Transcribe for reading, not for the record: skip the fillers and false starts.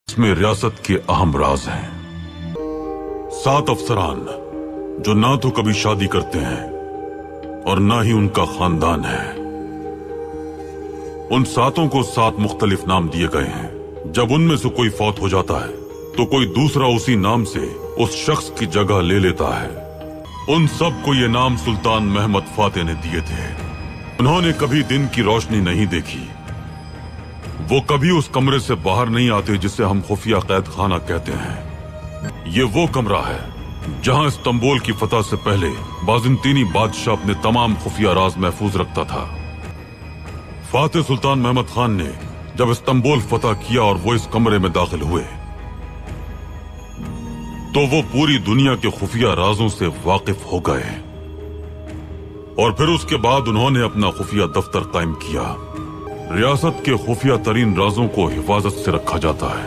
इसमें रियासत के अहम राज हैं। 7 अफसरान जो ना तो कभी शादी करते हैं और ना ही उनका खानदान है। उन 7 को 7 मुख्तलिफ नाम दिए गए हैं। जब उनमें से कोई फौत हो जाता है तो कोई दूसरा उसी नाम से उस शख्स की जगह ले लेता है। उन सब को ये नाम सुल्तान महमद फातेह ने दिए थे। उन्होंने कभी दिन की रोशनी नहीं देखी। वो कभी उस कमरे से बाहर नहीं आते जिसे हम खुफिया कैद खाना कहते हैं। ये वो कमरा है जहां इस्तांबुल की फतह से पहले बाज़ंतीनी बादशाह अपने तमाम खुफिया राज महफूज रखता था। फातेह सुल्तान महमद खान ने जब इस्तांबुल फतह किया और वो इस कमरे में दाखिल हुए तो वो पूरी दुनिया के खुफिया राजों से वाकिफ हो गए और फिर उसके बाद उन्होंने अपना खुफिया दफ्तर कायम किया। रियासत के खुफिया तरीन राजों को हिफाजत से रखा जाता है।